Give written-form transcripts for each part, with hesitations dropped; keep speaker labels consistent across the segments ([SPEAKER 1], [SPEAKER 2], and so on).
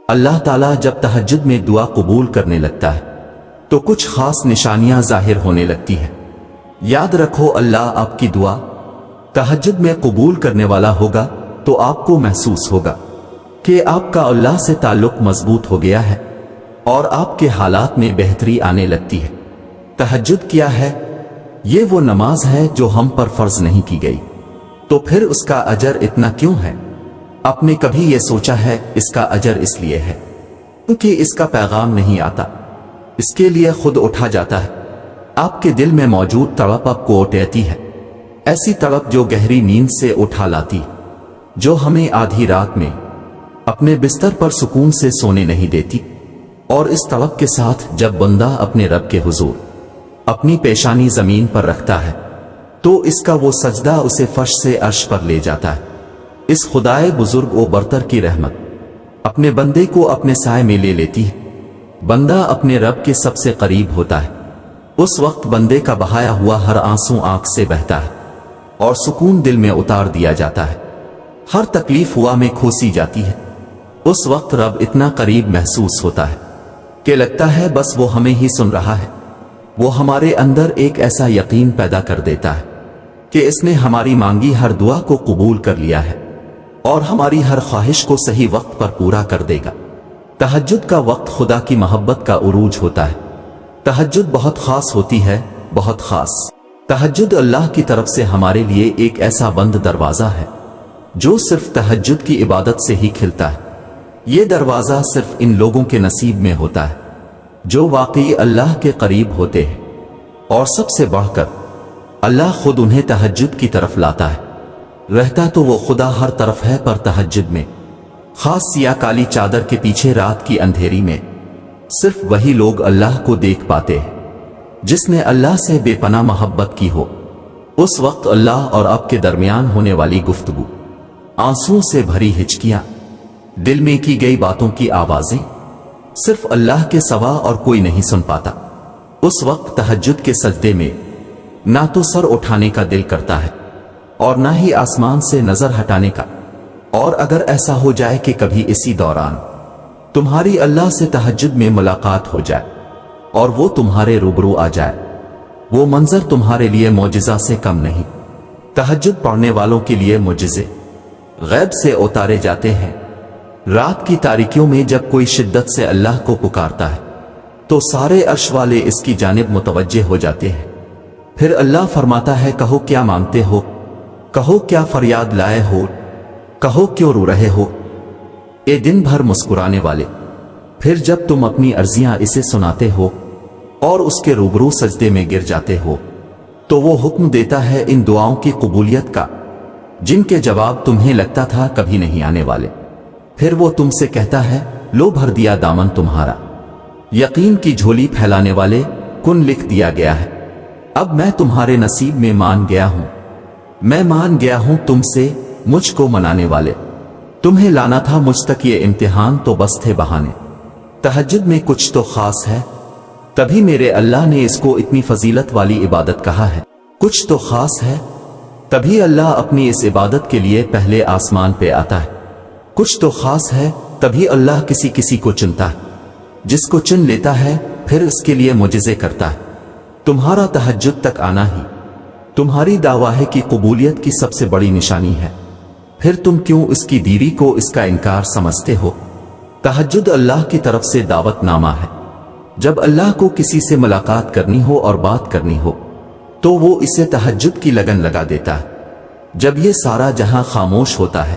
[SPEAKER 1] اللہ تعالیٰ جب تہجد میں دعا قبول کرنے لگتا ہے تو کچھ خاص نشانیاں ظاہر ہونے لگتی ہیں۔ یاد رکھو، اللہ آپ کی دعا تہجد میں قبول کرنے والا ہوگا تو آپ کو محسوس ہوگا کہ آپ کا اللہ سے تعلق مضبوط ہو گیا ہے اور آپ کے حالات میں بہتری آنے لگتی ہے۔ تہجد کیا ہے؟ یہ وہ نماز ہے جو ہم پر فرض نہیں کی گئی، تو پھر اس کا اجر اتنا کیوں ہے؟ آپ نے کبھی یہ سوچا ہے اس کا اجر اس لیے ہے کیونکہ اس کا پیغام نہیں آتا، اس کے لیے خود اٹھا جاتا ہے۔ آپ کے دل میں موجود تڑپ آپ کو اٹھاتی ہے، ایسی تڑپ جو گہری نیند سے اٹھا لاتی، جو ہمیں آدھی رات میں اپنے بستر پر سکون سے سونے نہیں دیتی۔ اور اس تڑپ کے ساتھ جب بندہ اپنے رب کے حضور اپنی پیشانی زمین پر رکھتا ہے تو اس کا وہ سجدہ اسے فرش سے عرش پر لے جاتا ہے۔ اس خدائے بزرگ و برتر کی رحمت اپنے بندے کو اپنے سائے میں لے لیتی ہے۔ بندہ اپنے رب کے سب سے قریب ہوتا ہے، اس وقت بندے کا بہایا ہوا ہر آنسو آنکھ سے بہتا ہے اور سکون دل میں اتار دیا جاتا ہے، ہر تکلیف ہوا میں کھوسی جاتی ہے۔ اس وقت رب اتنا قریب محسوس ہوتا ہے کہ لگتا ہے بس وہ ہمیں ہی سن رہا ہے۔ وہ ہمارے اندر ایک ایسا یقین پیدا کر دیتا ہے کہ اس نے ہماری مانگی ہر دعا کو قبول کر لیا ہے اور ہماری ہر خواہش کو صحیح وقت پر پورا کر دے گا۔ تہجد کا وقت خدا کی محبت کا عروج ہوتا ہے۔ تہجد بہت خاص ہوتی ہے، بہت خاص۔ تہجد اللہ کی طرف سے ہمارے لیے ایک ایسا بند دروازہ ہے جو صرف تہجد کی عبادت سے ہی کھلتا ہے۔ یہ دروازہ صرف ان لوگوں کے نصیب میں ہوتا ہے جو واقعی اللہ کے قریب ہوتے ہیں، اور سب سے بڑھ کر اللہ خود انہیں تہجد کی طرف لاتا ہے۔ رہتا تو وہ خدا ہر طرف ہے، پر تہجد میں خاص سیاہ کالی چادر کے پیچھے رات کی اندھیری میں صرف وہی لوگ اللہ کو دیکھ پاتے ہیں جس نے اللہ سے بے پناہ محبت کی ہو۔ اس وقت اللہ اور آپ کے درمیان ہونے والی گفتگو، آنسوں سے بھری ہچکیاں، دل میں کی گئی باتوں کی آوازیں صرف اللہ کے سوا اور کوئی نہیں سن پاتا۔ اس وقت تہجد کے سجدے میں نہ تو سر اٹھانے کا دل کرتا ہے اور نہ ہی آسمان سے نظر ہٹانے کا۔ اور اگر ایسا ہو جائے کہ کبھی اسی دوران تمہاری اللہ سے تہجد میں ملاقات ہو جائے اور وہ تمہارے روبرو آ جائے، وہ منظر تمہارے لیے معجزہ سے کم نہیں۔ تہجد پڑھنے والوں کے لیے معجزے غیب سے اتارے جاتے ہیں۔ رات کی تاریکیوں میں جب کوئی شدت سے اللہ کو پکارتا ہے تو سارے عرش والے اس کی جانب متوجہ ہو جاتے ہیں۔ پھر اللہ فرماتا ہے، کہو کیا مانگتے ہو، کہو کیا فریاد لائے ہو، کہو کیوں رو رہے ہو اے دن بھر مسکرانے والے۔ پھر جب تم اپنی عرضیاں اسے سناتے ہو اور اس کے روبرو سجدے میں گر جاتے ہو تو وہ حکم دیتا ہے ان دعاؤں کی قبولیت کا جن کے جواب تمہیں لگتا تھا کبھی نہیں آنے والے۔ پھر وہ تم سے کہتا ہے، لو بھر دیا دامن تمہارا، یقین کی جھولی پھیلانے والے، کن لکھ دیا گیا ہے۔ اب میں تمہارے نصیب میں مان گیا ہوں، میں مان گیا ہوں تم سے، مجھ کو منانے والے۔ تمہیں لانا تھا مجھ تک یہ امتحان تو بس تھے بہانے۔ تہجد میں کچھ تو خاص ہے، تبھی میرے اللہ نے اس کو اتنی فضیلت والی عبادت کہا ہے۔ کچھ تو خاص ہے، تبھی اللہ اپنی اس عبادت کے لیے پہلے آسمان پہ آتا ہے۔ کچھ تو خاص ہے، تبھی اللہ کسی کسی کو چنتا ہے، جس کو چن لیتا ہے پھر اس کے لیے معجزے کرتا ہے۔ تمہارا تہجد تک آنا ہی تمہاری دعوی کی قبولیت کی سب سے بڑی نشانی ہے، پھر تم کیوں اس کی دیری کو اس کا انکار سمجھتے ہو؟ تہجد اللہ کی طرف سے دعوت نامہ ہے۔ جب اللہ کو کسی سے ملاقات کرنی ہو اور بات کرنی ہو تو وہ اسے تہجد کی لگن لگا دیتا ہے۔ جب یہ سارا جہاں خاموش ہوتا ہے،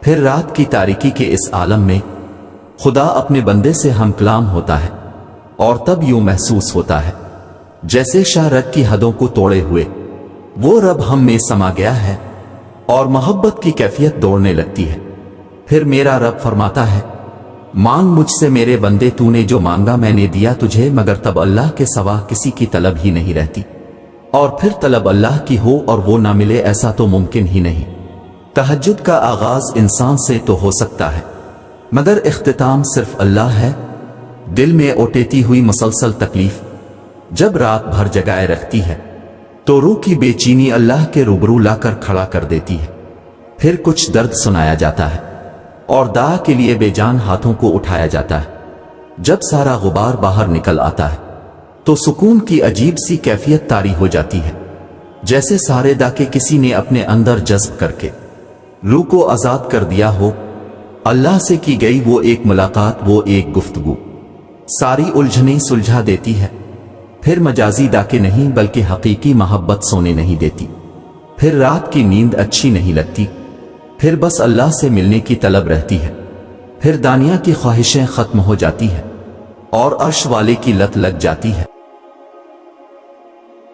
[SPEAKER 1] پھر رات کی تاریکی کے اس عالم میں خدا اپنے بندے سے ہم کلام ہوتا ہے، اور تب یوں محسوس ہوتا ہے جیسے شارک کی حدوں کو توڑے ہوئے وہ رب ہم میں سما گیا ہے، اور محبت کی کیفیت دوڑنے لگتی ہے۔ پھر میرا رب فرماتا ہے، مانگ مجھ سے میرے بندے، تو نے جو مانگا میں نے دیا تجھے، مگر تب اللہ کے سوا کسی کی طلب ہی نہیں رہتی، اور پھر طلب اللہ کی ہو اور وہ نہ ملے، ایسا تو ممکن ہی نہیں۔ تہجد کا آغاز انسان سے تو ہو سکتا ہے، مگر اختتام صرف اللہ ہے۔ دل میں اوٹیتی ہوئی مسلسل تکلیف جب رات بھر جگائے رکھتی ہے تو روح کی بے چینی اللہ کے روبرو لا کر کھڑا کر دیتی ہے۔ پھر کچھ درد سنایا جاتا ہے، اور دعا کے لیے بے جان ہاتھوں کو اٹھایا جاتا ہے۔ جب سارا غبار باہر نکل آتا ہے تو سکون کی عجیب سی کیفیت طاری ہو جاتی ہے، جیسے سارے داکے کسی نے اپنے اندر جذب کر کے روح کو آزاد کر دیا ہو۔ اللہ سے کی گئی وہ ایک ملاقات، وہ ایک گفتگو ساری الجھنیں سلجھا دیتی ہے۔ پھر مجازی ڈاکے نہیں بلکہ حقیقی محبت سونے نہیں دیتی، پھر رات کی نیند اچھی نہیں لگتی، پھر بس اللہ سے ملنے کی طلب رہتی ہے، پھر دنیا کی خواہشیں ختم ہو جاتی ہیں اور عرش والے کی لت لگ جاتی ہے۔